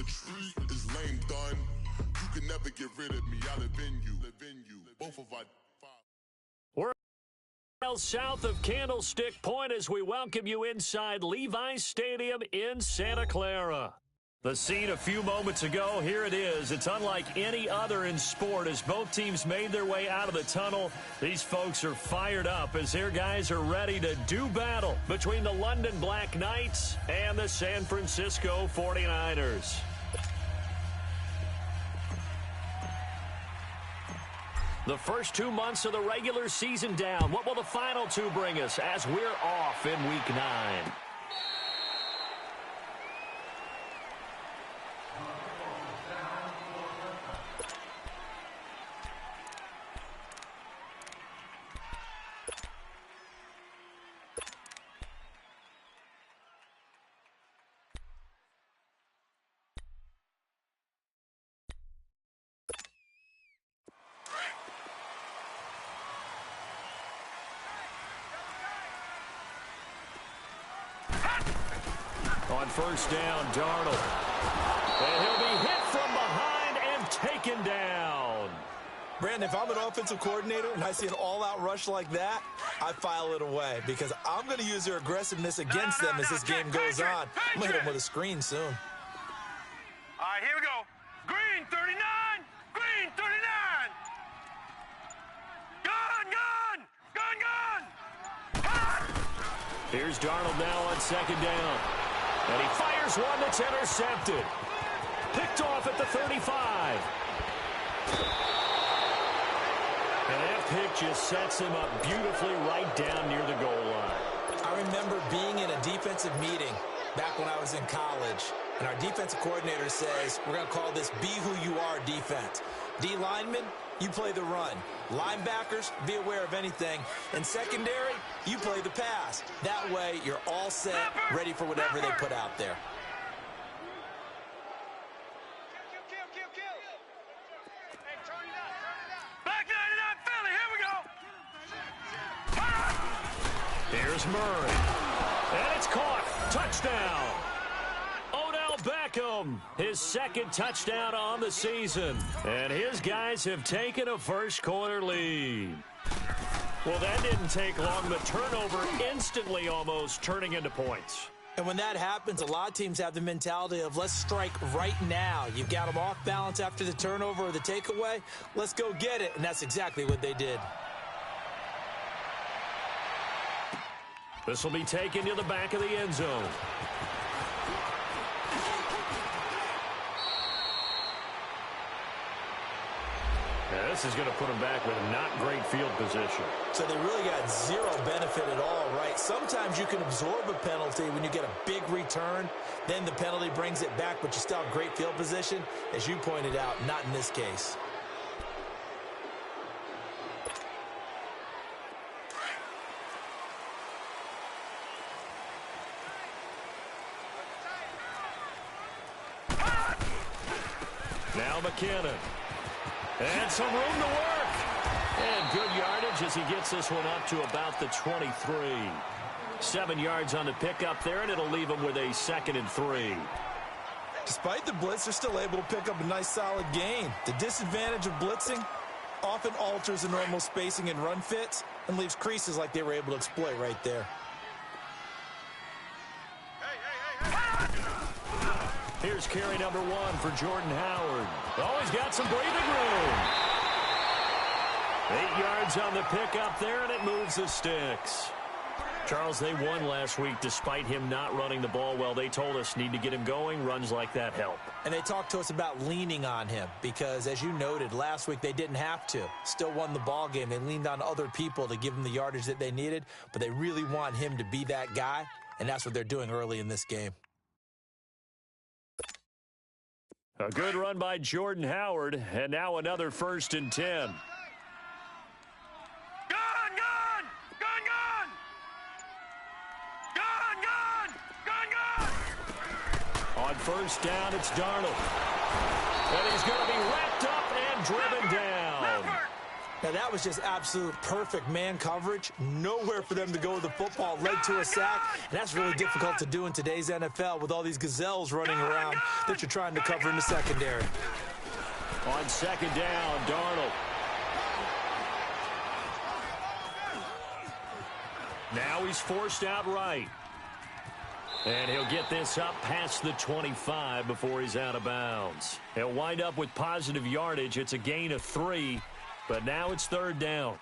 retreat is lame done. You can never get rid of me. I live in you. Both of our... We're miles south of Candlestick Point as we welcome you inside Levi's Stadium in Santa Clara. The scene a few moments ago, here it is. It's unlike any other in sport as both teams made their way out of the tunnel. These folks are fired up as their guys are ready to do battle between the London Black Knights and the San Francisco 49ers. The first 2 months of the regular season down. What will the final two bring us as we're off in Week 9? On first down, Darnold. And he'll be hit from behind and taken down. Brandon, if I'm an offensive coordinator and I see an all-out rush like that, I file it away because I'm going to use their aggressiveness against them as this game goes on. I'm going to hit them with a screen soon. All right, here we go. Green 39. Green 39. Gun. Here's Darnold now on second down. And he fires one that's intercepted. Picked off at the 35. And that pick just sets him up beautifully right down near the goal line. I remember being in a defensive meeting back when I was in college, and our defensive coordinator says, we're going to call this Be Who You Are defense. D linemen, you play the run. Linebackers, be aware of anything. And secondary, you play the pass. That way, you're all set, ready for whatever they put out there. Back 99 Philly, here we go. Here's Murray. And it's caught. Touchdown. Beckham, his second touchdown on the season. And his guys have taken a first quarter lead. Well, that didn't take long. The turnover instantly almost turning into points. And when that happens, a lot of teams have the mentality of let's strike right now. You've got them off balance after the turnover or the takeaway. Let's go get it. And that's exactly what they did. This will be taken to the back of the end zone. Yeah, this is going to put them back with not great field position. So they really got zero benefit at all, right? Sometimes you can absorb a penalty when you get a big return. Then the penalty brings it back, but you still have great field position. As you pointed out, not in this case. Now McKinnon. And some room to work. And good yardage as he gets this one up to about the 23. 7 yards on the pickup there, and it'll leave him with a 2nd and 3. Despite the blitz, they're still able to pick up a nice solid gain. The disadvantage of blitzing often alters the normal spacing and run fits and leaves creases like they were able to exploit right there. Here's carry number 1 for Jordan Howard. Oh, he's got some breathing room. 8 yards on the pickup there, and it moves the sticks. Charles, they won last week despite him not running the ball well. They told us need to get him going. Runs like that help. And they talked to us about leaning on him because, as you noted, last week they didn't have to. Still won the ball game. They leaned on other people to give them the yardage that they needed, but they really want him to be that guy, and that's what they're doing early in this game. A good run by Jordan Howard, and now another 1st and 10. On first down, it's Darnold. And he's going to be wrapped up and driven down. Now, that was just absolute perfect man coverage. Nowhere for them to go with the football. Led to a sack. And that's really difficult to do in today's NFL with all these gazelles running around that you're trying to cover in the secondary. On second down, Darnold. Now he's forced out right. And he'll get this up past the 25 before he's out of bounds. He'll wind up with positive yardage. It's a gain of 3, but now it's third down.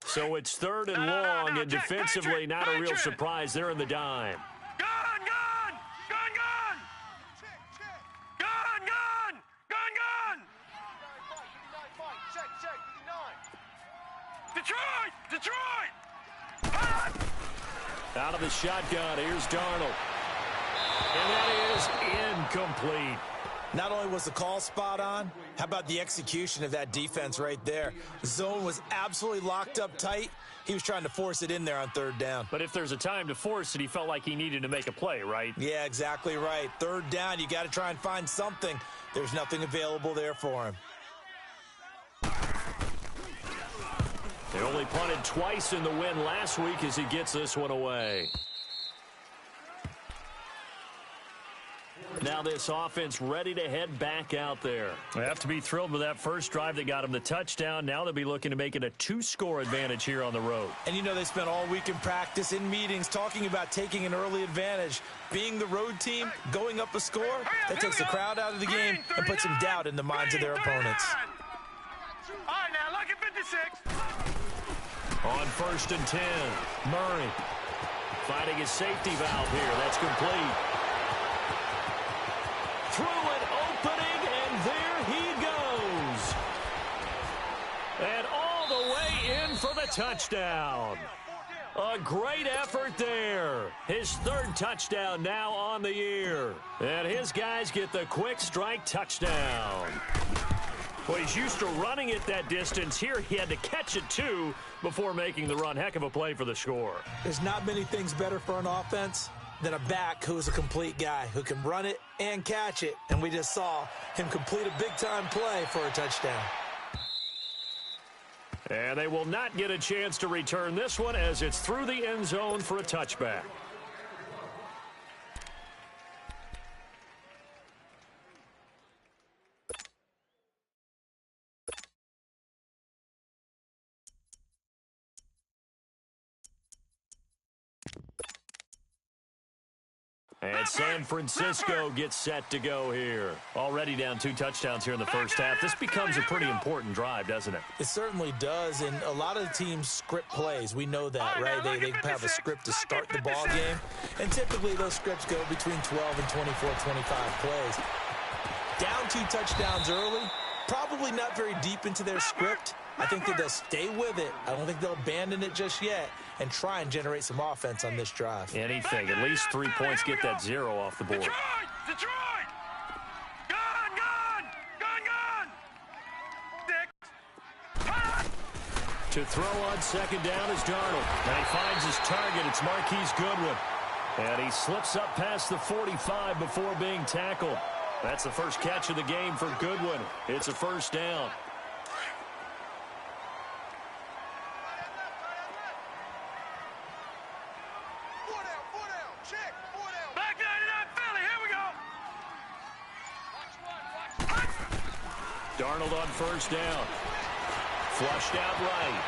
So it's third and long, and defensively not a real surprise. They're in the dime. Out of the shotgun, here's Darnold. And that is incomplete. Not only was the call spot on, how about the execution of that defense right there? The zone was absolutely locked up tight. He was trying to force it in there on third down. But if there's a time to force it, he felt like he needed to make a play, right? Yeah, exactly right. Third down, you got to try and find something. There's nothing available there for him. They only punted twice in the win last week as he gets this one away. Now this offense ready to head back out there. They have to be thrilled with that first drive that got him the touchdown. Now they'll be looking to make it a 2-score advantage here on the road. And you know they spent all week in practice, in meetings, talking about taking an early advantage. Being the road team, going up a score, that takes the crowd out of the game and puts some doubt in the minds of their opponents. All right, now, lucky 56. On first and 10, Murray finding his safety valve here. That's complete. Through an opening, and there he goes. And all the way in for the touchdown. A great effort there. His third touchdown now on the year. And his guys get the quick strike touchdown. Well, he's used to running it that distance. Here he had to catch it, too, before making the run. Heck of a play for the score. There's not many things better for an offense than a back who's a complete guy who can run it and catch it. And we just saw him complete a big-time play for a touchdown. And they will not get a chance to return this one as it's through the end zone for a touchback. And San Francisco gets set to go here. Already down 2 touchdowns here in the first half. This becomes a pretty important drive, doesn't it? It certainly does, and a lot of the teams script plays. We know that, right? They have a script to start the ball game, and typically those scripts go between 12 and 24, 25 plays. Down 2 touchdowns early, probably not very deep into their script. I think that they'll stay with it. I don't think they'll abandon it just yet and try and generate some offense on this drive. Anything. At least 3 points, get that 0 off the board. Detroit! Gun! To throw on second down is Darnold. And he finds his target. It's Marquise Goodwin. And he slips up past the 45 before being tackled. That's the first catch of the game for Goodwin. It's a first down. Darnold on first down. Flushed out right.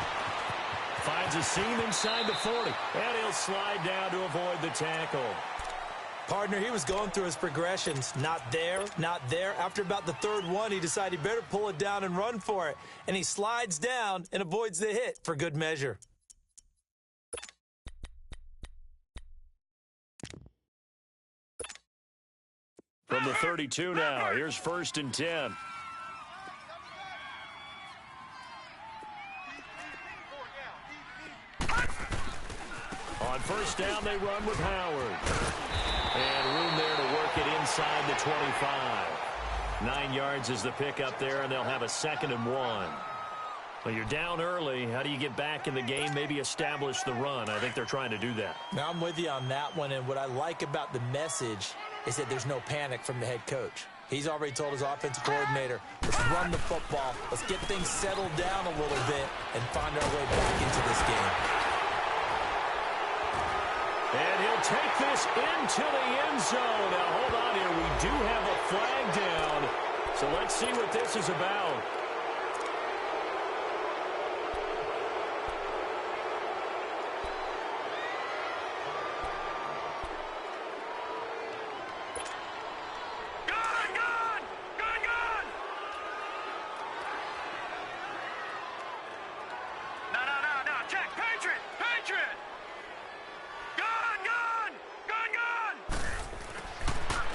Finds a seam inside the 40. And he'll slide down to avoid the tackle. Partner, he was going through his progressions. Not there, not there. After about the third one, he decided he better pull it down and run for it. And he slides down and avoids the hit for good measure. From the 32 now, here's first and 10. On first down, they run with Howard. And room there to work it inside the 25. 9 yards is the pickup there, and they'll have a 2nd and 1. Well, you're down early. How do you get back in the game, maybe establish the run? I think they're trying to do that. Now, I'm with you on that one, and what I like about the message is that there's no panic from the head coach. He's already told his offensive coordinator, let's run the football, let's get things settled down a little bit, and find our way back into this game. And he'll take this into the end zone. Now, hold on here. We do have a flag down, so let's see what this is about.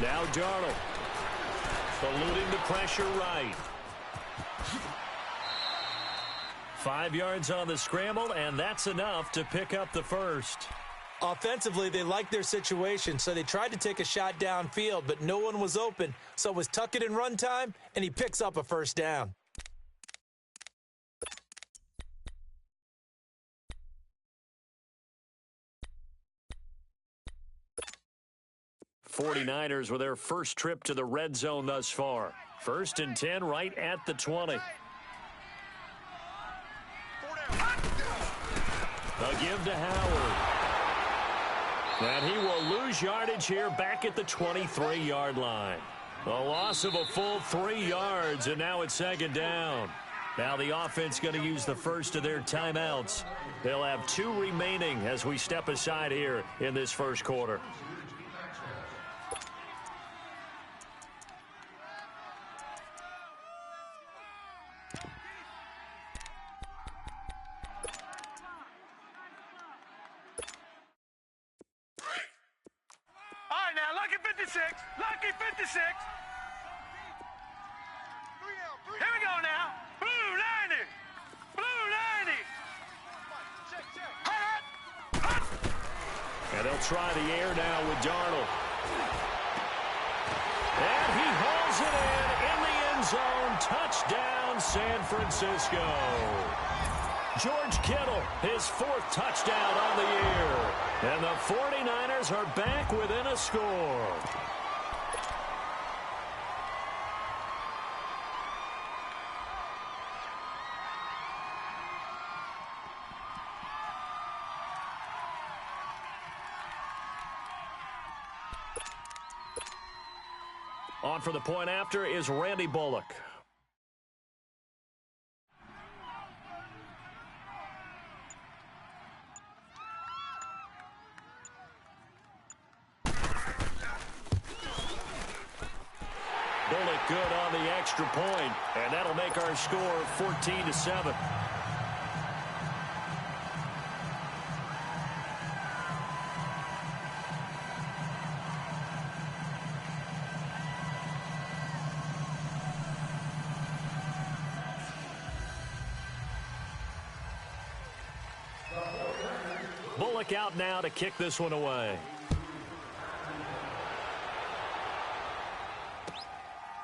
Now Darnold, eluding the pressure right. 5 yards on the scramble, and that's enough to pick up the first. Offensively, they liked their situation, so they tried to take a shot downfield, but no one was open, so it was tuck it in run time, and he picks up a first down. 49ers with their first trip to the red zone thus far. 1st and 10 right at the 20. A give to Howard. And he will lose yardage here back at the 23-yard line. A loss of a full 3 yards, and now it's 2nd down. Now the offense going to use the first of their timeouts. They'll have 2 remaining as we step aside here in this first quarter. Lucky 56. Here we go now. Blue 90. Blue 90. And they'll try the air now with Darnold. And he hauls it in the end zone. Touchdown, San Francisco. George Kittle, his 4th touchdown on the year. And the 49ers are back within a score. On for the point after is Randy Bullock. Bullock good on the extra point, and that'll make our score 14-7. Bullock out now to kick this one away.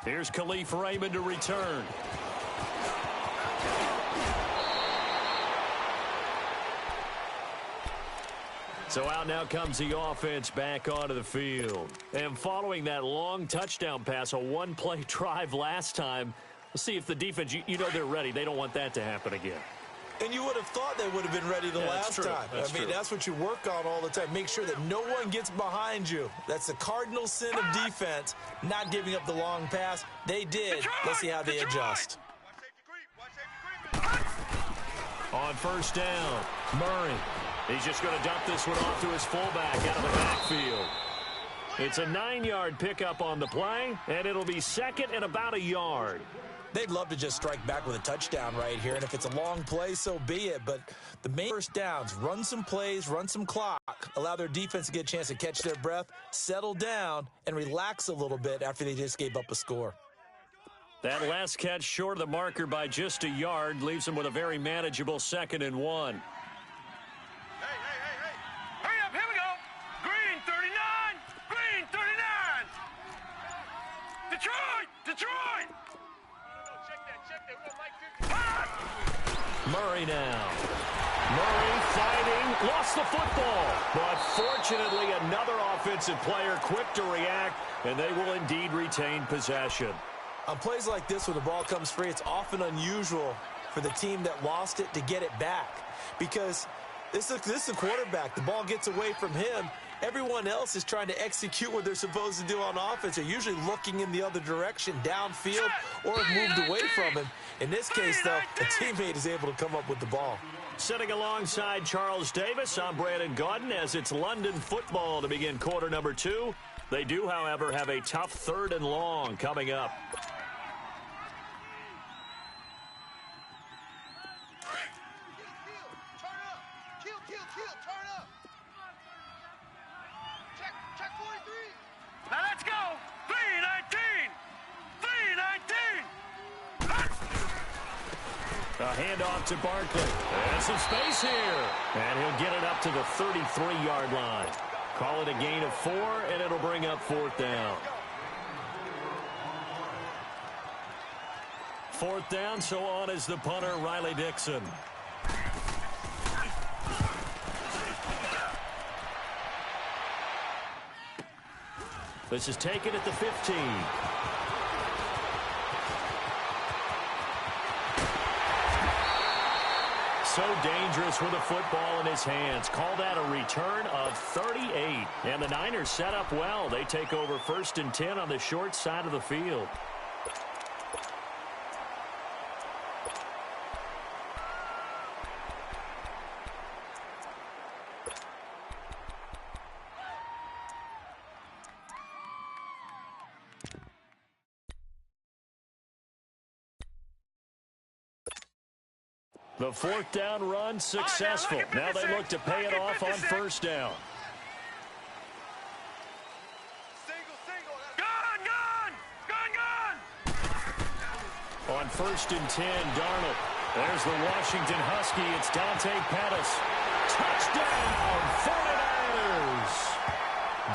Here's Khalif Raymond to return. So out now comes the offense back onto the field. And following that long touchdown pass, a one-play drive last time, we'll see if the defense, you know they're ready. They don't want that to happen again. And you would have thought they would have been ready the last time. I mean, that's what you work on all the time. Make sure that no one gets behind you. That's the cardinal sin of defense, not giving up the long pass. They did. Let's see how they adjust. On 1st down, Murray. He's just going to dump this one off to his fullback out of the backfield. It's a 9-yard pickup on the play, and it'll be 2nd and about a yard. They'd love to just strike back with a touchdown right here, and if it's a long play, so be it. But the main first downs, run some plays, run some clock, allow their defense to get a chance to catch their breath, settle down, and relax a little bit after they just gave up a score. That last catch short of the marker by just a yard leaves them with a very manageable 2nd and 1. Hurry up, here we go. Green 39. Green 39. Detroit. Murray now. Murray fighting, lost the football. But fortunately, another offensive player quick to react, and they will indeed retain possession. On plays like this, when the ball comes free, it's often unusual for the team that lost it to get it back. Because this is a quarterback. The ball gets away from him. Everyone else is trying to execute what they're supposed to do on offense. They're usually looking in the other direction, downfield, or have moved away from him. In this case, though, a teammate is able to come up with the ball. Sitting alongside Charles Davis, I'm Brandon Gaudin as it's London football to begin quarter number 2. They do, however, have a tough 3rd and long coming up. Now let's go. 3-19. 3-19. A handoff to Barkley. And some space here. And he'll get it up to the 33-yard line. Call it a gain of 4, and it'll bring up 4th down. 4th down, so on is the punter, Riley Dixon. This is taken at the 15. So dangerous with a football in his hands. Call that a return of 38. And the Niners set up well. They take over 1st and 10 on the short side of the field. The 4th down run successful. Now they look to pay it off on 1st down. On 1st and 10, Darnold. There's the Washington Husky. It's Dante Pettis. Touchdown, 49ers.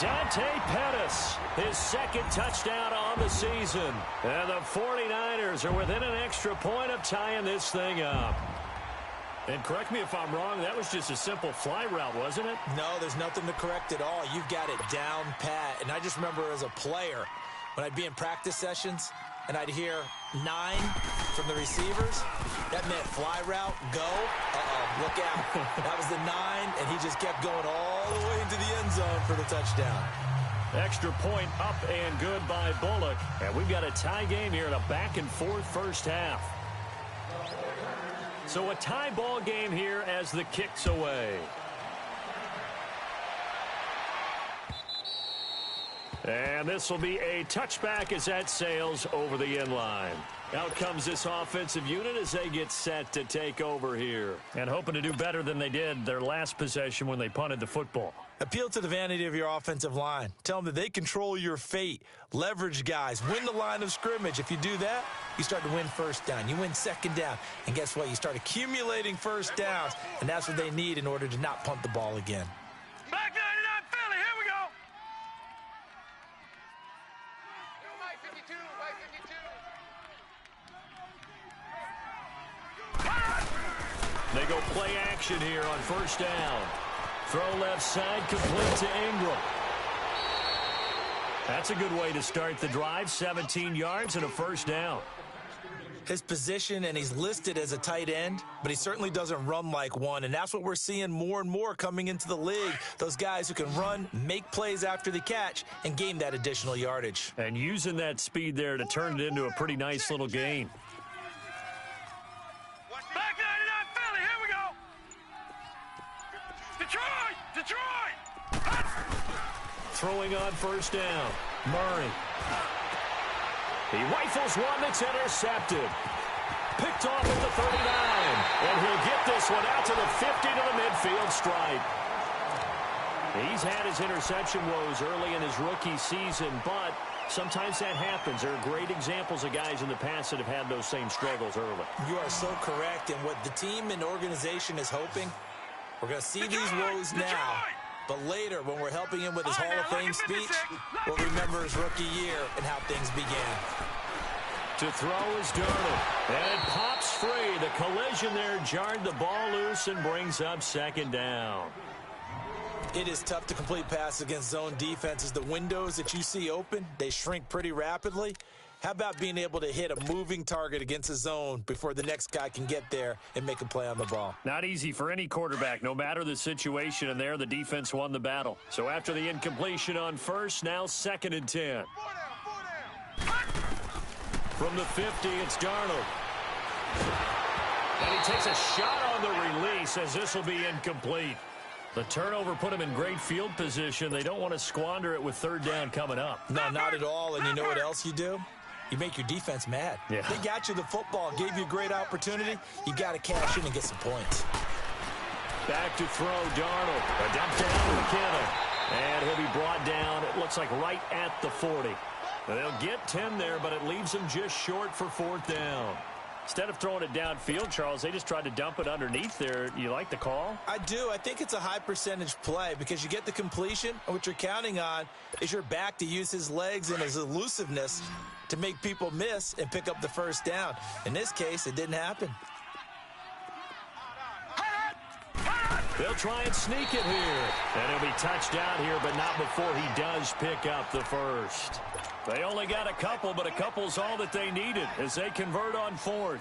Dante Pettis, his 2nd touchdown on the season. And the 49ers are within an extra point of tying this thing up. And correct me if I'm wrong, that was just a simple fly route, wasn't it? No, there's nothing to correct at all. You've got it down pat. And I just remember as a player, when I'd be in practice sessions and I'd hear 9 from the receivers, that meant fly route, go. Uh-oh, look out. That was the 9, and he just kept going all the way into the end zone for the touchdown. Extra point up and good by Bullock. And we've got a tie game here in a back-and-forth first half. So a tie ball game here as the kick's away. And this will be a touchback as that sails over the end line. Out comes this offensive unit as they get set to take over here. And hoping to do better than they did their last possession when they punted the football. Appeal to the vanity of your offensive line. Tell them that they control your fate. Leverage guys. Win the line of scrimmage. If you do that, you start to win 1st down. You win 2nd down. And guess what? You start accumulating 1st downs. And that's what they need in order to not punt the ball again. Black 99 Philly, here we go. White 52, white 52. They go play action here on 1st down. Throw left side, complete to Ingram. That's a good way to start the drive. 17 yards and a 1st down. His position, and he's listed as a tight end, but he certainly doesn't run like one, and that's what we're seeing more and more coming into the league. Those guys who can run, make plays after the catch, and gain that additional yardage. And using that speed there to turn it into a pretty nice little gain. Black 99 Philly, here we go. Detroit! Throwing on 1st down. Murray. He rifles one that's intercepted. Picked off at the 39. And he'll get this one out to the 50 to the midfield stripe. He's had his interception woes early in his rookie season, but sometimes that happens. There are great examples of guys in the past that have had those same struggles early. You are so correct. And what the team and organization is hoping, we're going to see these woes now. But later, when we're helping him with his Hall of Fame speech, we'll remember his rookie year and how things began. To throw is Darnold. And it pops free. The collision there jarred the ball loose and brings up second down. It is tough to complete passes against zone defenses. The windows that you see open, they shrink pretty rapidly. How about being able to hit a moving target against a zone before the next guy can get there and make a play on the ball? Not easy for any quarterback, no matter the situation, and there the defense won the battle. So after the incompletion on first, now 2nd and 10. From the 50, it's Darnold. And he takes a shot on the release as this will be incomplete. The turnover put him in great field position. They don't want to squander it with 3rd down coming up. No, not at all. And you know what else you do? You make your defense mad. Yeah. They got you the football, gave you a great opportunity. You got to cash in and get some points. Back to throw, Darnold. A dump down to McKinnon. And he'll be brought down, it looks like right at the 40. Now, they'll get 10 there, but it leaves them just short for 4th down. Instead of throwing it downfield, Charles, they just tried to dump it underneath there. You like the call? I do. I think it's a high percentage play because you get the completion, and what you're counting on is your back to use his legs and his elusiveness to make people miss and pick up the 1st down. In this case, it didn't happen. They'll try and sneak it here. And he'll be touched down here, but not before he does pick up the 1st. They only got a couple, but a couple's all that they needed as they convert on 4th.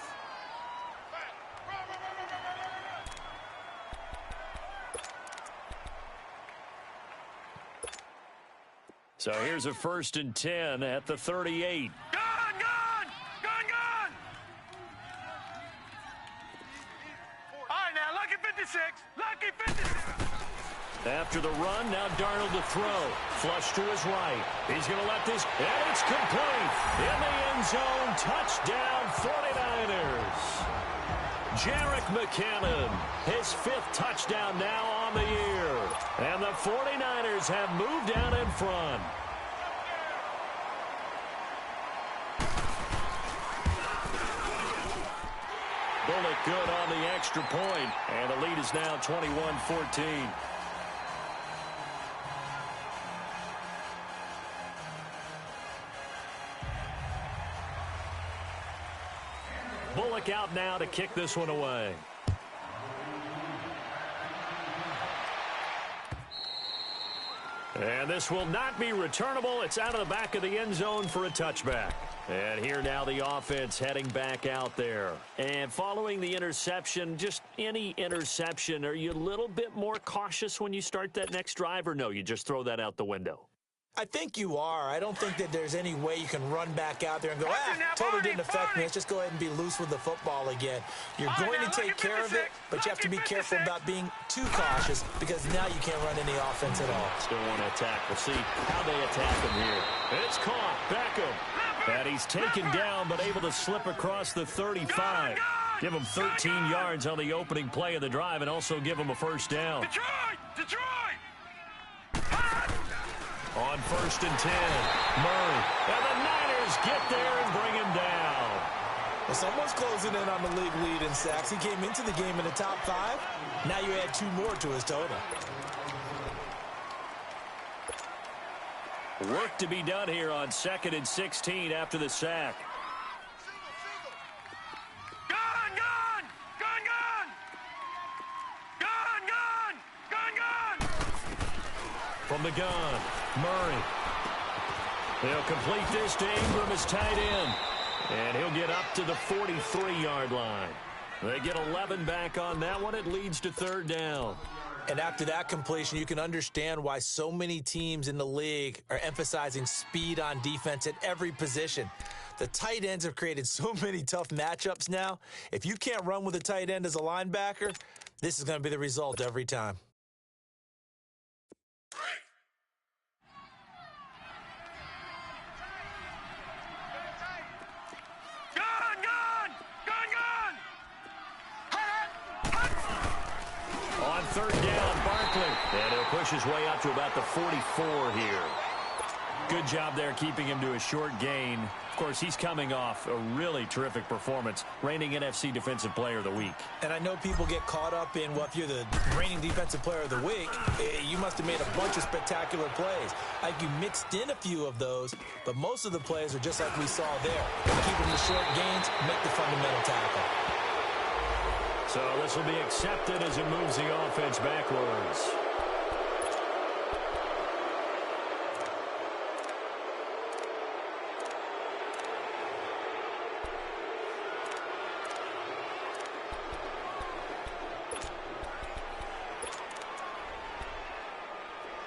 So here's a 1st and 10 at the 38. Gun! All right, now, lucky 56. Lucky 56. After the run, now Darnold to throw. Flush to his right. He's going to let this, and it's complete. In the end zone, touchdown 49ers. Jerick McKinnon, his 5th touchdown now on the year. And the 49ers have moved down in front. Bullock good on the extra point, and the lead is now 21-14. Bullock out now to kick this one away. And this will not be returnable. It's out of the back of the end zone for a touchback. And here now the offense heading back out there. And following the interception, just any interception, are you a little bit more cautious when you start that next drive, or no, you just throw that out the window? I think you are. I don't think that there's any way you can run back out there and go, totally didn't affect me. Let's just go ahead and be loose with the football again. You're going to take care of it, but you have to be careful about being too cautious because now you can't run any offense at all. Still want to attack. We'll see how they attack him here. It's caught. Beckham. And he's taken down, but able to slip across the 35. Give him 13 yards on the opening play of the drive and also give him a 1st down. Detroit! On 1st and 10, Murray. And the Niners get there and bring him down. Well, someone's closing in on the league lead in sacks. He came into the game in the top 5. Now you add 2 more to his total. Work to be done here on 2nd and 16 after the sack. From the gun, Murray. They'll complete this to Ingram as tight end. And he'll get up to the 43-yard line. They get 11 back on that one. It leads to 3rd down. And after that completion, you can understand why so many teams in the league are emphasizing speed on defense at every position. The tight ends have created so many tough matchups now. If you can't run with a tight end as a linebacker, this is going to be the result every time. On 3rd down, Barkley. And he'll push his way up to about the 44 here. Good job there keeping him to a short gain. Of course, he's coming off a really terrific performance, reigning NFC Defensive Player of the Week. And I know people get caught up in, well, if you're the reigning Defensive Player of the Week, you must have made a bunch of spectacular plays. Like you mixed in a few of those, but most of the plays are just like we saw there. Keep them to short gains, make the fundamental tackle. So this will be accepted as it moves the offense backwards.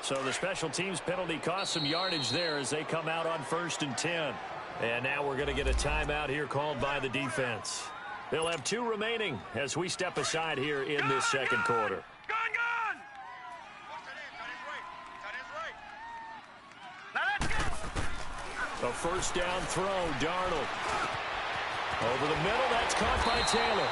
So the special teams penalty cost some yardage there as they come out on 1st and 10. And now we're going to get a timeout here called by the defense. They'll have 2 remaining as we step aside here in this second quarter. Gun! Now let's go! A first down throw, Darnold. Over the middle, that's caught by Taylor.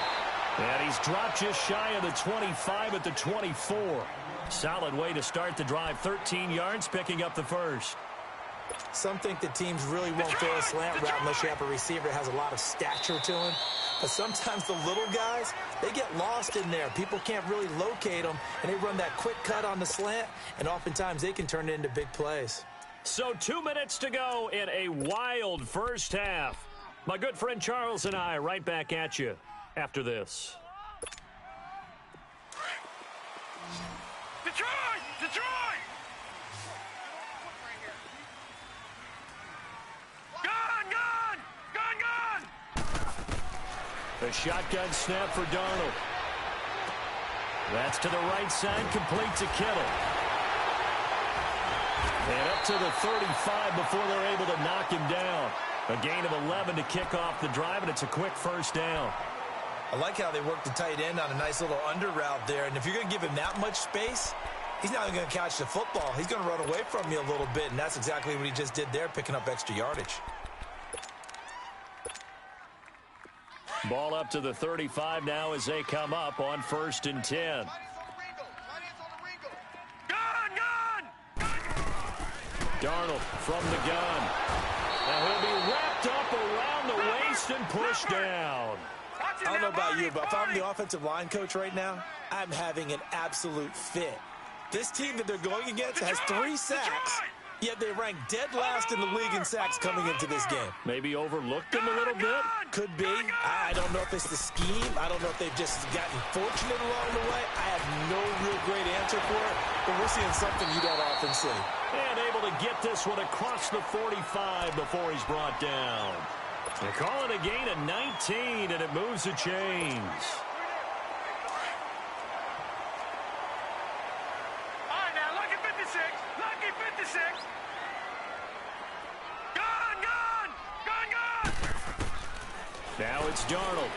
And he's dropped just shy of the 25 at the 24. Solid way to start the drive. 13 yards, picking up the first. Some think that teams really won't throw a slant route unless you have a receiver that has a lot of stature to him. But sometimes the little guys, they get lost in there. People can't really locate them, and they run that quick cut on the slant, and oftentimes they can turn it into big plays. So 2 minutes to go in a wild first half. My good friend Charles and I right back at you after this. Detroit! Gun! The shotgun snap for Darnold. That's to the right side, complete to Kittle. And up to the 35 before they're able to knock him down. A gain of 11 to kick off the drive, and it's a quick first down. I like how they work the tight end on a nice little under route there. And if you're going to give him that much space, he's not even going to catch the football. He's going to run away from you a little bit, and that's exactly what he just did there, picking up extra yardage. Ball up to the 35 now as they come up on 1st and 10. Gun! Darnold from the gun. And he'll be wrapped up around the waist and pushed down. I don't know about you, but if I'm the offensive line coach right now, I'm having an absolute fit. This team that they're going against has 3 sacks, yet they rank dead last in the league in sacks coming into this game. Maybe overlooked them a little bit? Could be. I don't know if it's the scheme. I don't know if they've just gotten fortunate along the way. I have no real great answer for it, but we're seeing something you don't often see. And able to get this one across the 45 before he's brought down. They call it a gain of 19, and it moves the chains. All right, now, lucky 56. Lucky 56. Gun! Now it's Darnold.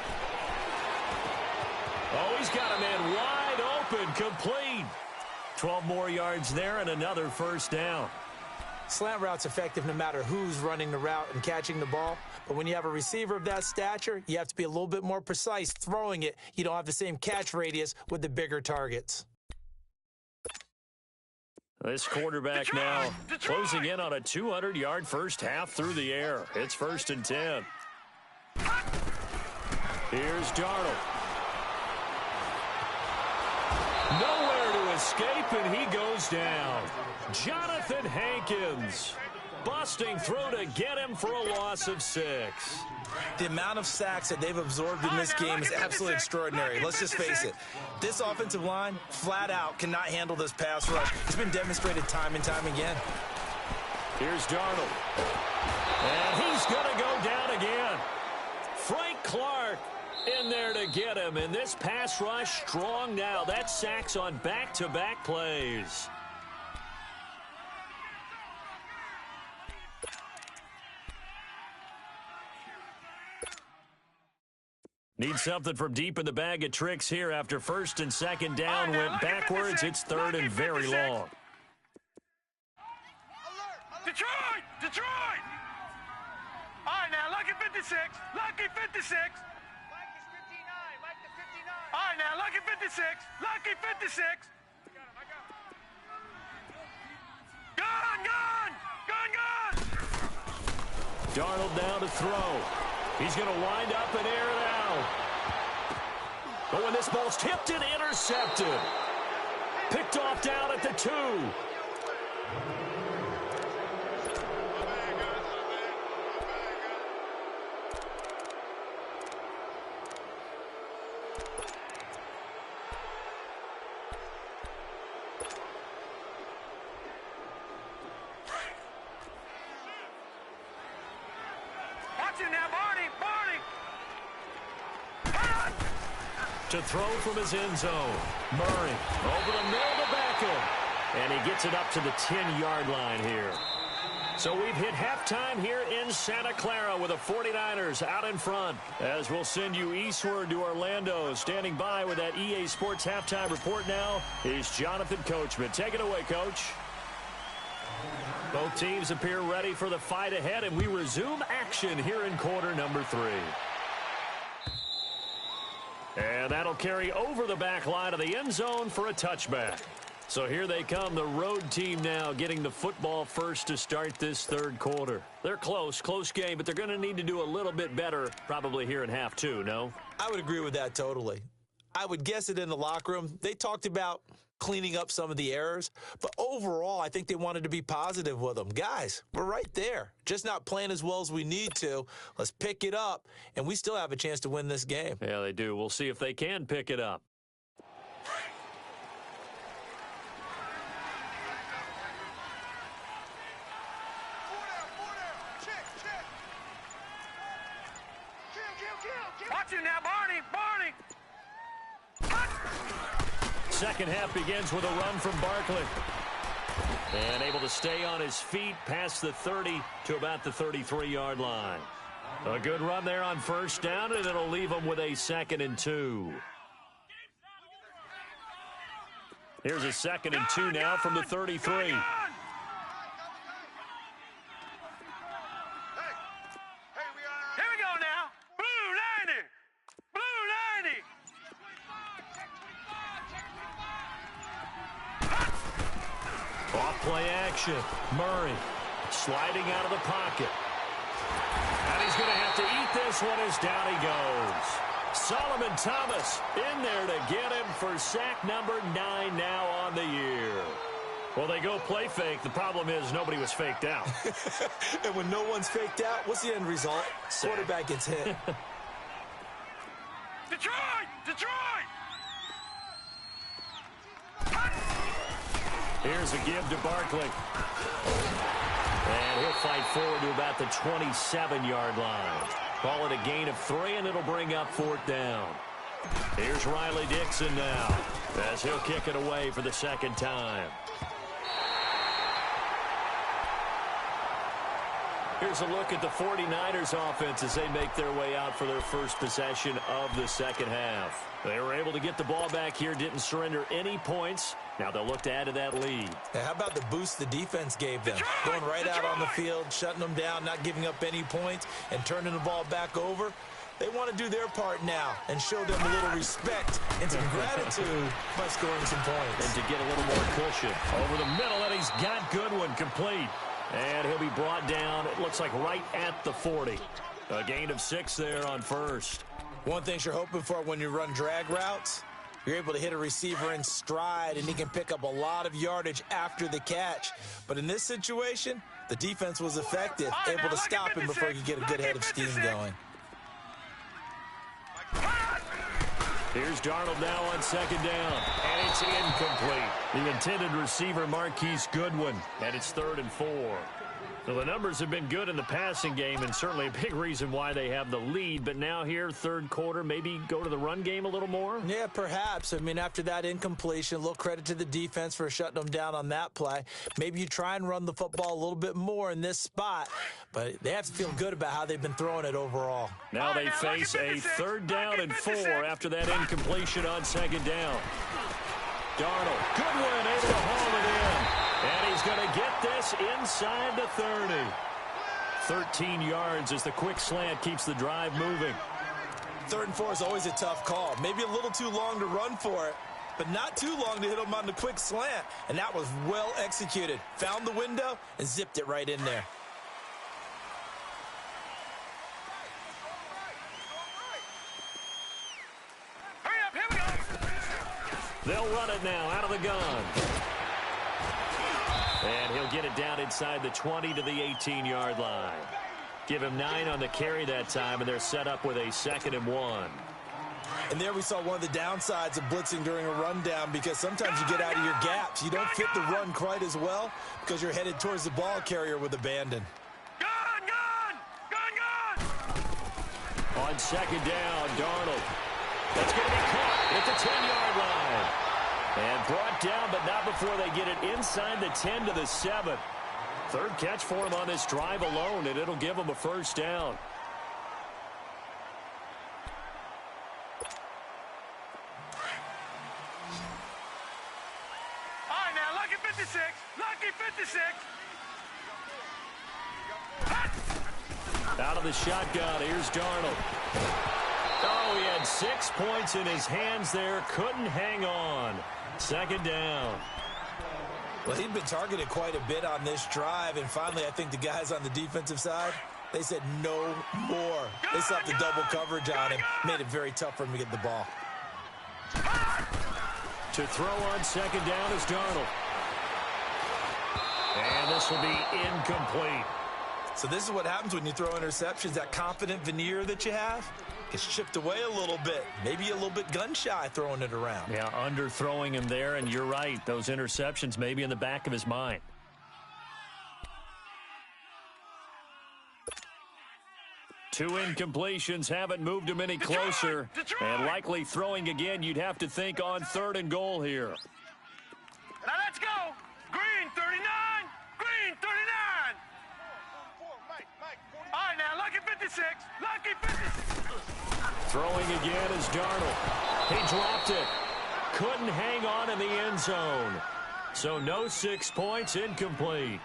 Oh, he's got a man wide open, complete. 12 more yards there and another first down. Slant route's effective no matter who's running the route and catching the ball. But when you have a receiver of that stature, you have to be a little bit more precise throwing it. You don't have the same catch radius with the bigger targets. This quarterback now closing in on a 200-yard first half through the air. It's 1st and 10. Here's Darnold. Nowhere to escape, and he goes down. Jonathan Hankins busting through to get him for a loss of 6. The amount of sacks that they've absorbed in this game is absolutely extraordinary. Let's just face it. This offensive line, flat out, cannot handle this pass rush. It's been demonstrated time and time again. Here's Darnold. And he's going to go down again. Frank Clark in there to get him. And this pass rush strong now. That's sacks on back-to-back plays. Need something from deep in the bag of tricks here after 1st and 2nd down went backwards. It's 3rd and very long. Detroit! All right, now, lucky 56. Lucky 56. All right, now, lucky 56. Lucky 56. Gun! Darnold now to throw. He's going to wind up and air it out. But when this ball's tipped and intercepted. Picked off down at the 2. To throw from his end zone. Murray over the middle to Beckham. And he gets it up to the 10-yard line here. So we've hit halftime here in Santa Clara with the 49ers out in front. As we'll send you eastward to Orlando. Standing by with that EA Sports halftime report now is Jonathan Coachman. Take it away, Coach. Both teams appear ready for the fight ahead, and we resume action here in quarter number 3. And that'll carry over the back line of the end zone for a touchback. So here they come, the road team now getting the football first to start this third quarter. They're close game, but they're going to need to do a little bit better probably here in half 2, no? I would agree with that totally. I would guess it in the locker room. They talked about cleaning up some of the errors, but overall, I think they wanted to be positive with them. Guys, we're right there. Just not playing as well as we need to. Let's pick it up, and we still have a chance to win this game. Yeah, they do. We'll see if they can pick it up. Watch it now, Barney! Second half begins with a run from Barkley. And able to stay on his feet past the 30 to about the 33-yard line. A good run there on first down, and it'll leave him with a 2nd and 2. Here's a 2nd and 2 now from the 33. Here we go now. Blue 90. Blue 90. Off-play action. Murray sliding out of the pocket. And he's going to have to eat this one as down he goes. Solomon Thomas in there to get him for sack number 9 now on the year. Well, they go play fake. The problem is nobody was faked out. And when no one's faked out, what's the end result? Sack. Quarterback gets hit. Detroit! Here's a give to Barkley. And he'll fight forward to about the 27-yard line. Call it a gain of 3, and it'll bring up 4th down. Here's Riley Dixon now, as he'll kick it away for the 2nd time. Here's a look at the 49ers offense as they make their way out for their first possession of the second half. They were able to get the ball back here, didn't surrender any points. Now they'll look to add to that lead. How about the boost the defense gave them? Going right out on the field, shutting them down, not giving up any points, and turning the ball back over. They want to do their part now and show them a little respect and some gratitude by scoring some points. And to get a little more cushion. Over the middle, and he's got Goodwin complete. And he'll be brought down, it looks like right at the 40. A gain of 6 there on first. One thing you're hoping for when you run drag routes, you're able to hit a receiver in stride, and he can pick up a lot of yardage after the catch. But in this situation, the defense was effective, able to stop him before he could get a good head of steam going. Here's Darnold now on 2nd down, and it's incomplete. The intended receiver, Marquise Goodwin, and it's 3rd and 4. So the numbers have been good in the passing game, and certainly a big reason why they have the lead. But now here, third quarter, maybe go to the run game a little more? Yeah, perhaps. I mean, after that incompletion, a little credit to the defense for shutting them down on that play. Maybe you try and run the football a little bit more in this spot, but they have to feel good about how they've been throwing it overall. Now they face a 3rd down and 4 after that incompletion on 2nd down. Darnold, Goodwin able to haul it in. And he's going to get this inside the 30. 13 yards as the quick slant keeps the drive moving. 3rd and 4 is always a tough call. Maybe a little too long to run for it, but not too long to hit him on the quick slant. And that was well executed. Found the window and zipped it right in there. They'll run it now out of the gun. And he'll get it down inside the 20 to the 18-yard line. Give him 9 on the carry that time, and they're set up with a 2nd and 1. And there we saw one of the downsides of blitzing during a rundown, because sometimes you get out of your gaps. You don't fit the run quite as well because you're headed towards the ball carrier with abandon. On 2nd down, Darnold. That's going to be caught at the 10-yard line. And brought down, but not before they get it inside the 10 to the 7. 3rd catch for him on this drive alone, and it'll give him a 1st down. All right, now, lucky 56. Lucky 56. Out of the shotgun, here's Darnold. Oh, he had 6 points in his hands there. Couldn't hang on. 2nd down. Well, he'd been targeted quite a bit on this drive, and finally I think the guys on the defensive side, they said no more. They slapped the double coverage on him, made it very tough for him to get the ball. To throw on 2nd down is Darnold. And this will be incomplete. So this is what happens when you throw interceptions. That confident veneer that you have gets chipped away a little bit. Maybe a little bit gun-shy throwing it around. Yeah, underthrowing him there, and you're right. Those interceptions may be in the back of his mind. Two incompletions haven't moved him any closer. And likely throwing again, you'd have to think on 3rd and goal here. Now let's go. Green 39. Green 39. All right, now, lucky 56. Lucky 56. Throwing again is Darnold. He dropped it. Couldn't hang on in the end zone. So no 6 points, incomplete.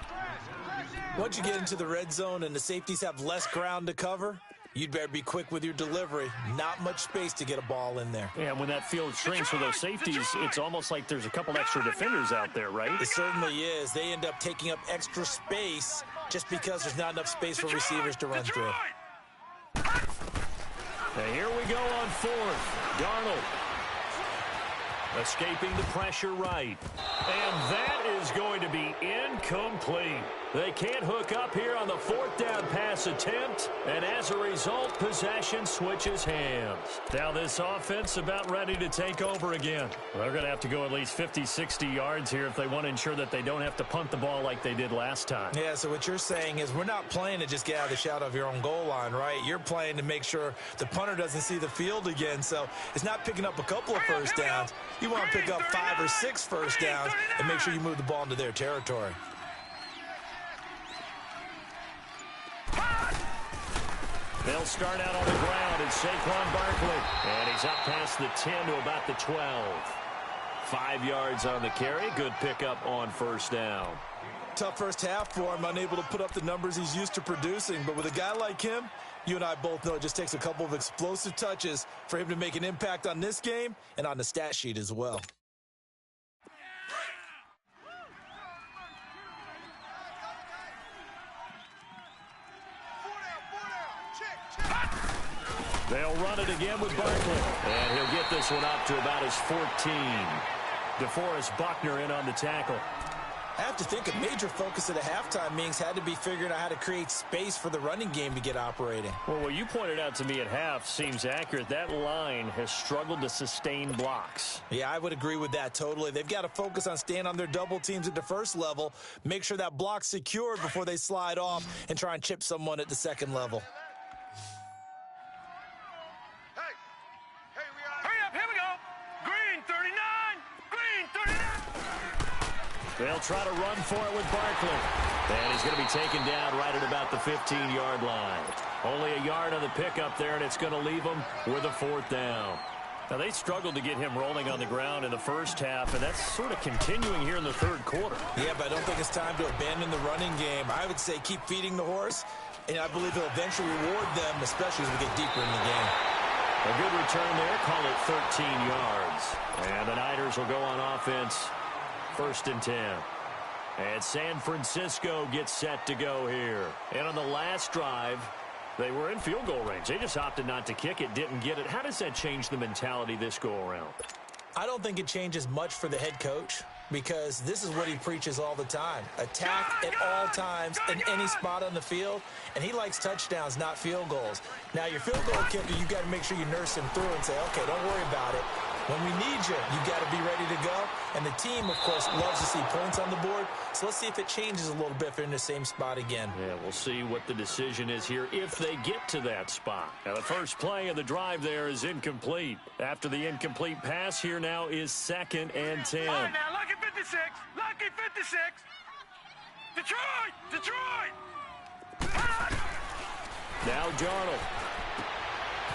Once you get into the red zone and the safeties have less ground to cover, you'd better be quick with your delivery. Not much space to get a ball in there. Yeah, when that field shrinks for those safeties, it's almost like there's a couple extra defenders out there, right? It certainly is. They end up taking up extra space just because there's not enough space for receivers to run through. And here we go on 4th. Darnold escaping the pressure right. And that is going to be incomplete. They can't hook up here on the 4th down pass attempt, and as a result, possession switches hands. Now this offense about ready to take over again. They're going to have to go at least 50, 60 yards here if they want to ensure that they don't have to punt the ball like they did last time. Yeah, so what you're saying is we're not playing to just get out of the shadow of your own goal line, right? You're playing to make sure the punter doesn't see the field again, so it's not picking up a couple of first downs. You want to pick up 5 or 6 first downs and make sure you move the ball into their territory. They'll start out on the ground, and Saquon Barkley. And he's up past the 10 to about the 12. 5 yards on the carry. Good pickup on 1st down. Tough first half for him, unable to put up the numbers he's used to producing. But with a guy like him, you and I both know it just takes a couple of explosive touches for him to make an impact on this game and on the stat sheet as well. They'll run it again with Barkley. And he'll get this one up to about his 14. DeForest Buckner in on the tackle. I have to think a major focus at a halftime meetings had to be figuring out how to create space for the running game to get operating. Well, what you pointed out to me at half seems accurate. That line has struggled to sustain blocks. Yeah, I would agree with that totally. They've got to focus on staying on their double teams at the first level, make sure that block's secured before they slide off and try and chip someone at the second level. They'll try to run for it with Barkley. And he's going to be taken down right at about the 15-yard line. Only a yard on the pickup there, and it's going to leave him with a 4th down. Now, they struggled to get him rolling on the ground in the first half, and that's sort of continuing here in the 3rd quarter. Yeah, but I don't think it's time to abandon the running game. I would say keep feeding the horse, and I believe he'll eventually reward them, especially as we get deeper in the game. A good return there. Call it 13 yards. And the Niners will go on offense. 1st and 10. And San Francisco gets set to go here. And on the last drive, they were in field goal range. They just opted not to kick it, didn't get it. How does that change the mentality this go-around? I don't think it changes much for the head coach because this is what he preaches all the time. Attack at all times in any spot on the field, and he likes touchdowns, not field goals. Now, your field goal kicker, you got to make sure you nurse him through and say, okay, don't worry about it. When we need you, you got to be ready to go. And the team, of course, loves to see points on the board. So let's see if it changes a little bit if they're in the same spot again. Yeah, we'll see what the decision is here if they get to that spot. Now, the first play of the drive there is incomplete. After the incomplete pass, here now is 2nd and 10. All right, now, lucky 56. Lucky 56. Detroit! Detroit! Now Darnold.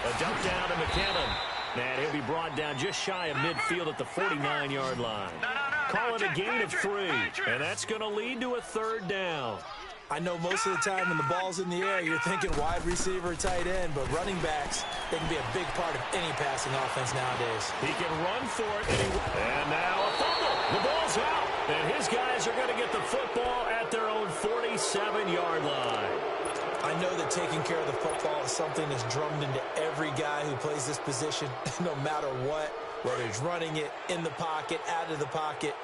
A dump down to McKinnon. And he'll be brought down just shy of midfield at the 49-yard line. Call it a gain of 3, and that's going to lead to a 3rd down. I know most of the time when the ball's in the air, you're thinking wide receiver, tight end, but running backs, they can be a big part of any passing offense nowadays. He can run for it. And now a fumble. The ball's out. And his guys are going to get the football at their own 47-yard line. I know that taking care of the football is something that's drummed into every guy who plays this position, no matter what, whether he's running it, in the pocket, out of the pocket.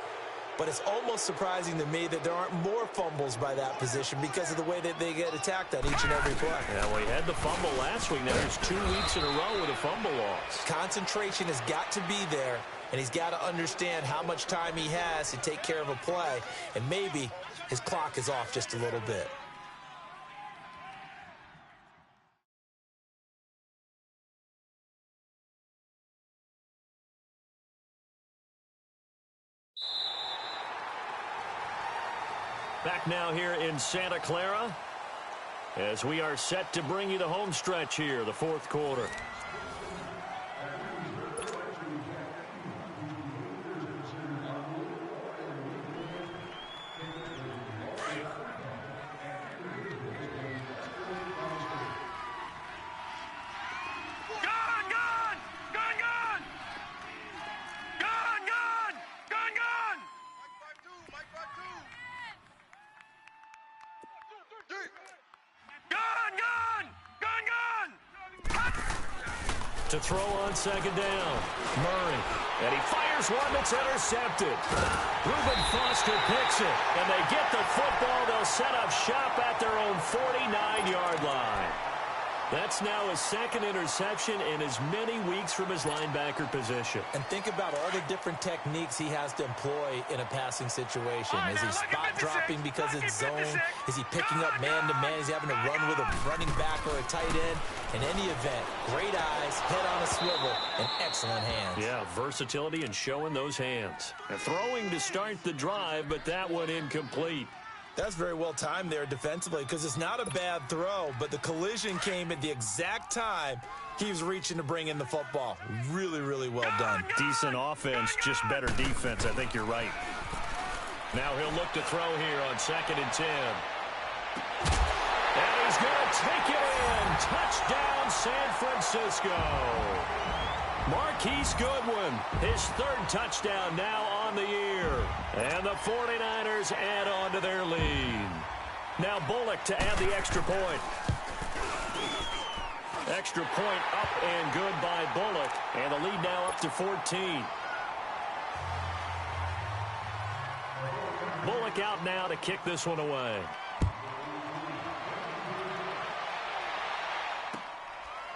But it's almost surprising to me that there aren't more fumbles by that position because of the way that they get attacked on each and every play. Yeah, well, he had the fumble last week. Now there's 2 weeks in a row with a fumble loss. Concentration has got to be there, and he's got to understand how much time he has to take care of a play, and maybe his clock is off just a little bit. Back now here in Santa Clara as we are set to bring you the home stretch here, the 4th quarter. To throw on 2nd down, Murray. And he fires one that's intercepted. Reuben Foster picks it, and they get the football. They'll set up shop at their own 49-yard line. That's now his 2nd interception in as many weeks from his linebacker position. And think about all the different techniques he has to employ in a passing situation. Is he spot dropping because it's zone? Is he picking up man-to-man? Is he having to run with a running back or a tight end? In any event, great eyes, head on a swivel, and excellent hands. Yeah, versatility and showing those hands. And throwing to start the drive, but that one incomplete. That's very well timed there defensively because it's not a bad throw, but the collision came at the exact time he was reaching to bring in the football. Really, really well done. Decent offense, just better defense. I think you're right. Now he'll look to throw here on 2nd and 10. And he's going to take it in. Touchdown, San Francisco. Marquise Goodwin, his 3rd touchdown now on the year. And the 49ers add on to their lead. Now Bullock to add the extra point. Extra point up and good by Bullock. And the lead now up to 14. Bullock out now to kick this one away.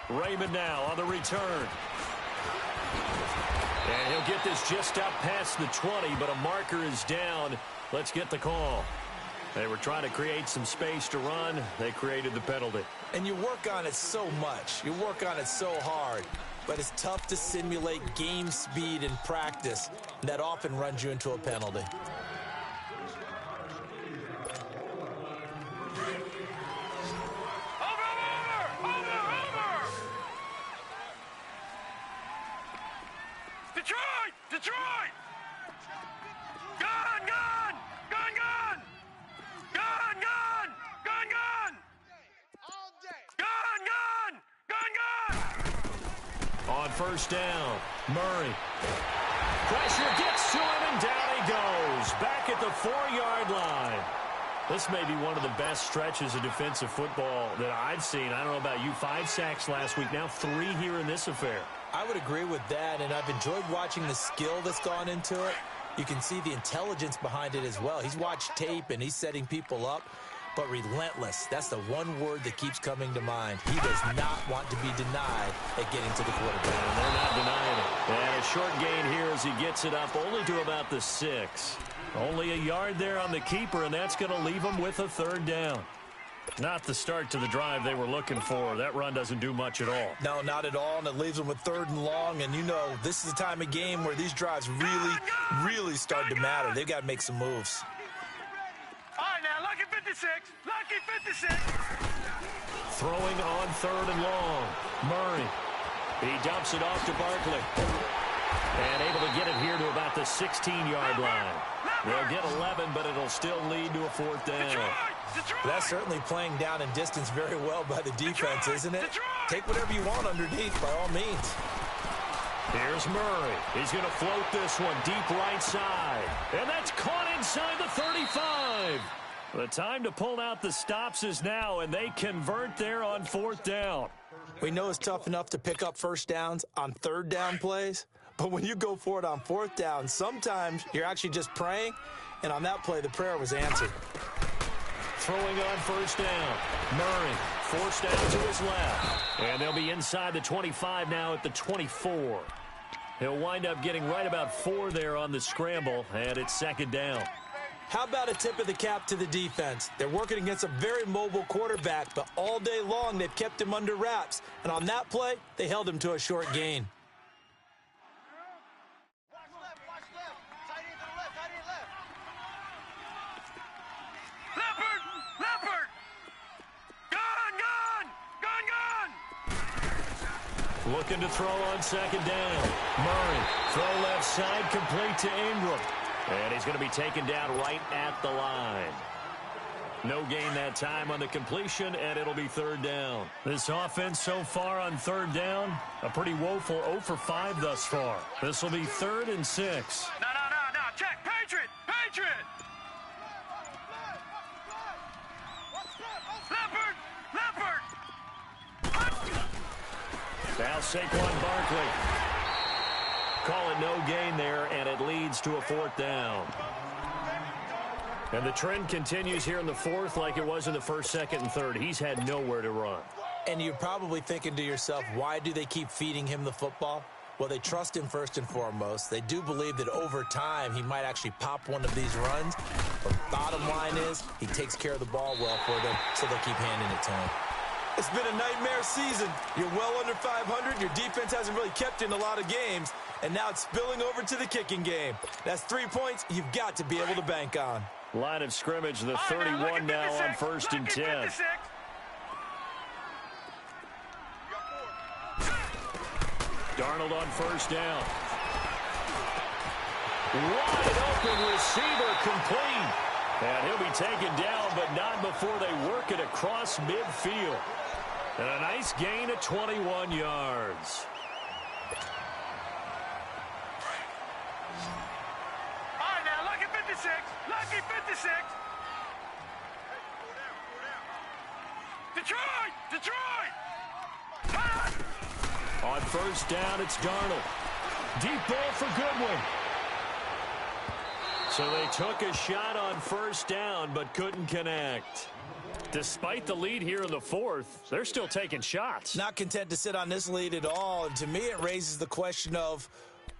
Raymond now on the return. And he'll get this just up past the 20, but a marker is down. Let's get the call. They were trying to create some space to run. They created the penalty. And you work on it so much. You work on it so hard. But it's tough to simulate game speed in practice. That often runs you into a penalty. Detroit! Gun! Gun! Gun! Gun! Gun! Gun! Gun! Gun! All day! Gun! Gun! Gun! Gun! On 1st down, Murray. Pressure gets to him, and down he goes. Back at the 4-yard line. This may be one of the best stretches of defensive football that I've seen. I don't know about you. 5 sacks last week, now 3 here in this affair. I would agree with that, and I've enjoyed watching the skill that's gone into it. You can see the intelligence behind it as well. He's watched tape, and he's setting people up, but relentless. That's the one word that keeps coming to mind. He does not want to be denied at getting to the quarterback. And they're not denying it. And a short gain here as he gets it up only to about the 6. Only a yard there on the keeper, and that's going to leave him with a 3rd down. Not the start to the drive they were looking for. That run doesn't do much at all. No, not at all, and it leaves them with 3rd and long. And, you know, this is the time of game where these drives really start to matter. They've got to make some moves. All right, now, lucky 56. Lucky 56. Throwing on 3rd and long. Murray. He dumps it off to Barkley. And able to get it here to about the 16-yard line. They'll get 11, but it'll still lead to a 4th down. That's certainly playing down in distance very well by the defense, isn't it? Take whatever you want underneath, by all means. Here's Murray. He's going to float this one deep right side. And that's caught inside the 35. The time to pull out the stops is now, and they convert there on 4th down. We know it's tough enough to pick up 1st downs on 3rd down plays, but when you go for it on 4th down, sometimes you're actually just praying, and on that play, the prayer was answered. Throwing on 1st down. Murray forced out to his left. And they'll be inside the 25 now at the 24. He'll wind up getting right about 4 there on the scramble, and it's 2nd down. How about a tip of the cap to the defense? They're working against a very mobile quarterback, but all day long they've kept him under wraps. And on that play, they held him to a short gain. Looking to throw on 2nd down. Murray, throw left side, complete to Ingram. And he's going to be taken down right at the line. No gain that time on the completion, and it'll be 3rd down. This offense so far on 3rd down, a pretty woeful 0 for 5 thus far. This will be 3rd and 6. No. Check. Patriot. Leopard. Now Saquon Barkley. Call it no gain there, and it leads to a 4th down. And the trend continues here in the 4th like it was in the 1st, 2nd, and 3rd. He's had nowhere to run. And you're probably thinking to yourself, why do they keep feeding him the football? Well, they trust him first and foremost. They do believe that over time he might actually pop one of these runs. But bottom line is he takes care of the ball well for them, so they'll keep handing it to him. It's been a nightmare season. You're well under 500. Your defense hasn't really kept you in a lot of games. And now it's spilling over to the kicking game. That's 3 points you've got to be able to bank on. Line of scrimmage, the 31 now on 1st and 10. Darnold on 1st down. Wide open receiver complete. And he'll be taken down, but not before they work it across midfield. And a nice gain of 21 yards. All right, now, lucky 56. Lucky 56. Detroit. On 1st down, it's Darnold. Deep ball for Goodwin. So they took a shot on 1st down, but couldn't connect. Despite the lead here in the 4th, they're still taking shots. Not content to sit on this lead at all. And to me, it raises the question of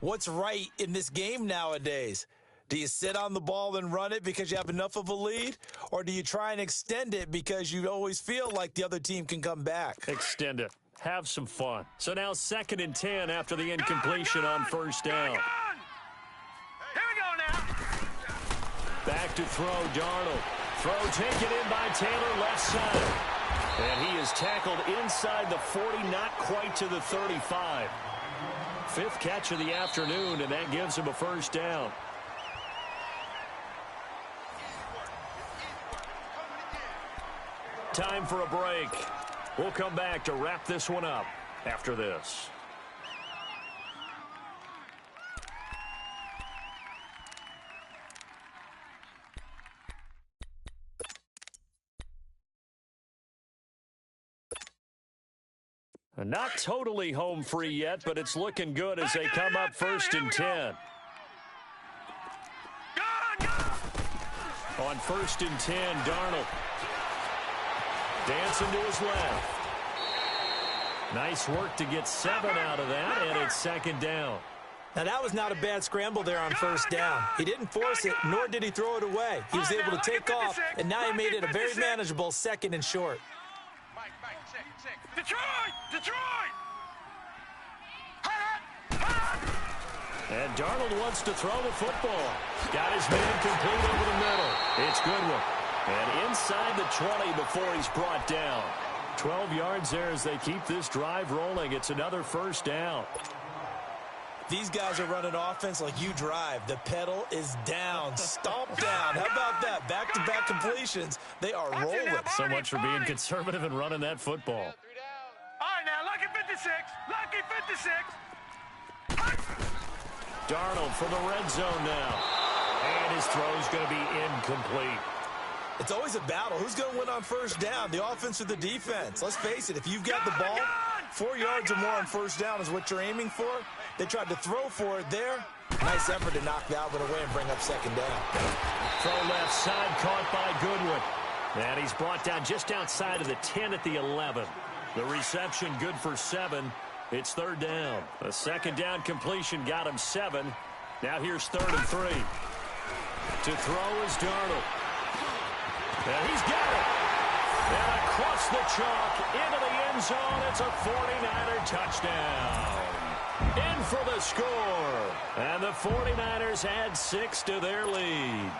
what's right in this game nowadays. Do you sit on the ball and run it because you have enough of a lead? Or do you try and extend it because you always feel like the other team can come back? Extend it. Have some fun. So now 2nd and 10 after the incompletion on 1st down. Here we go now. Back to throw, Darnold. Throw taken in by Taylor, left side. And he is tackled inside the 40, not quite to the 35. 5th catch of the afternoon, and that gives him a 1st down. Time for a break. We'll come back to wrap this one up after this. Not totally home free yet, but it's looking good as they come up 1st and 10. On 1st and 10, Darnold dancing to his left. Nice work to get 7 out of that, and it's 2nd down. Now, that was not a bad scramble there on 1st down. He didn't force it, nor did he throw it away. He was able to take off, and now he made it a very manageable 2nd and short. Detroit! And Darnold wants to throw the football. Got his man complete over the middle. It's Goodwin. And inside the 20 before he's brought down. 12 yards there as they keep this drive rolling. It's another 1st down. These guys are running offense like you drive. The pedal is down. Stomp down. How about that? Back-to-back completions. They are rolling. So much for being conservative and running that football. All right, now, lucky 56. Lucky 56. Darnold for the red zone now. And his throw's going to be incomplete. It's always a battle. Who's going to win on 1st down, the offense or the defense? Let's face it, if you've got the ball, 4 yards or more on 1st down is what you're aiming for. They tried to throw for it there. Nice effort to knock that one away and bring up 2nd down. Throw left side caught by Goodwin. And he's brought down just outside of the 10 at the 11. The reception good for 7. It's 3rd down. A 2nd down completion got him 7. Now here's 3rd and 3. To throw is Darnold. And he's got it. And across the chalk into the end zone. It's a 49er touchdown. In for the score. And the 49ers add 6 to their lead.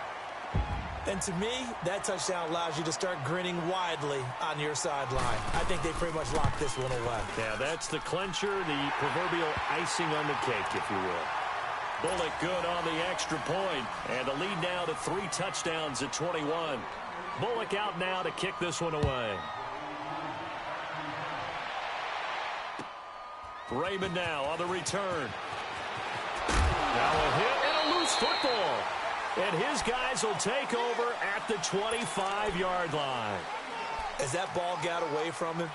And to me, that touchdown allows you to start grinning widely on your sideline. I think they pretty much locked this one away. Yeah, that's the clincher, the proverbial icing on the cake, if you will. Bullock good on the extra point. And the lead now to 3 touchdowns at 21. Bullock out now to kick this one away. Raymond now on the return. Now a hit and a loose football. And his guys will take over at the 25-yard line. As that ball got away from him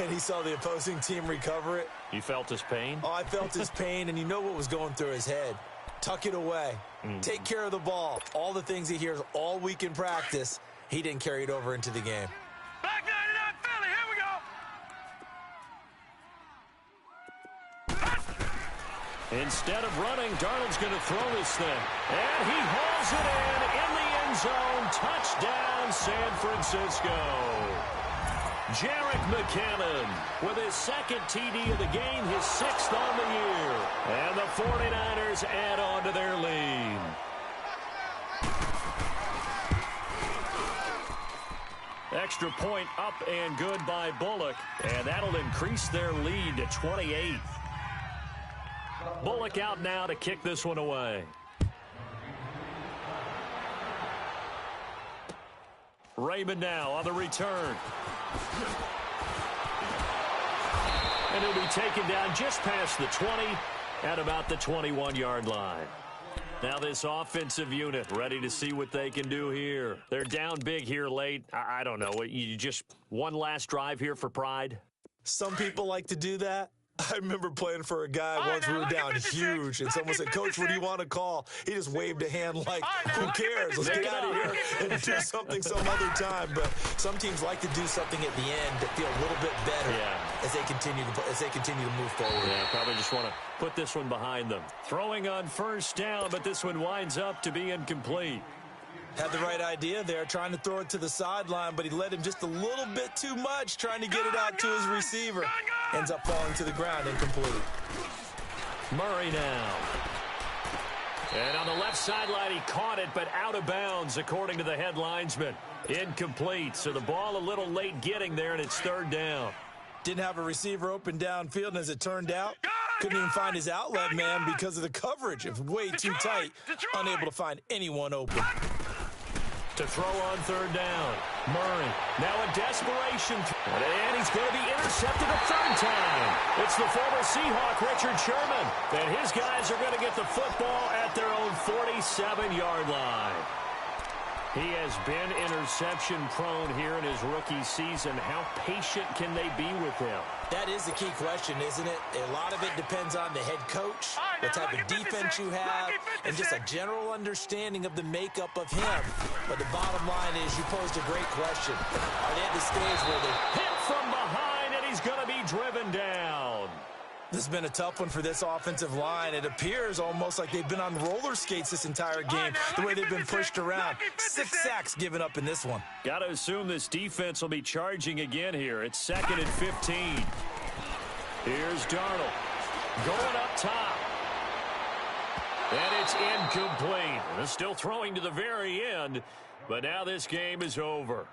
and he saw the opposing team recover it. You felt his pain? Oh, I felt his pain, and you know what was going through his head. Tuck it away. Take care of the ball. All the things he hears all week in practice, he didn't carry it over into the game. Back 99 Philly, here we go. Instead of running, Darnold's going to throw this thing. And he hauls it in the end zone. Touchdown, San Francisco. Jerick McKinnon with his 2nd TD of the game, his 6th on the year. And the 49ers add on to their lead. Extra point up and good by Bullock. And that'll increase their lead to 28. Bullock out now to kick this one away. Raymond now on the return. And he'll be taken down just past the 20 at about the 21-yard line. Now this offensive unit ready to see what they can do here. They're down big here late. I don't know. You just one last drive here for pride? Some people like to do that. I remember playing for a guy once we were down huge, and someone said, "Coach, what do you want to call?" He just waved a hand like, who cares? Let's get out of here and do something some other time. But some teams like to do something at the end to feel a little bit better as they continue to move forward. Yeah, probably just want to put this one behind them. Throwing on 1st down, but this one winds up to be incomplete. Had the right idea there, trying to throw it to the sideline, but he led him just a little bit too much, trying to get it out to his receiver. Ends up falling to the ground, incomplete. Murray now. And on the left sideline, he caught it, but out of bounds, according to the head linesman. Incomplete, so the ball a little late getting there, and it's 3rd down. Didn't have a receiver open downfield, and as it turned out, couldn't even find his outlet man because of the coverage. It was way too tight, unable to find anyone open. To throw on 3rd down. Murray. Now a desperation. And he's going to be intercepted a 3rd time. It's the former Seahawk, Richard Sherman. And his guys are going to get the football at their own 47-yard line. He has been interception-prone here in his rookie season. How patient can they be with him? That is the key question, isn't it? A lot of it depends on the head coach, the type of defense you have, and just a general understanding of the makeup of him. But the bottom line is you posed a great question. Are they at the stage where they hit from behind, and he's going to be driven down? This has been a tough one for this offensive line. It appears almost like they've been on roller skates this entire game, the way they've been pushed around. 6 sacks given up in this one. Got to assume this defense will be charging again here. It's 2nd and 15. Here's Darnold going up top. And it's incomplete. They're still throwing to the very end, but now this game is over.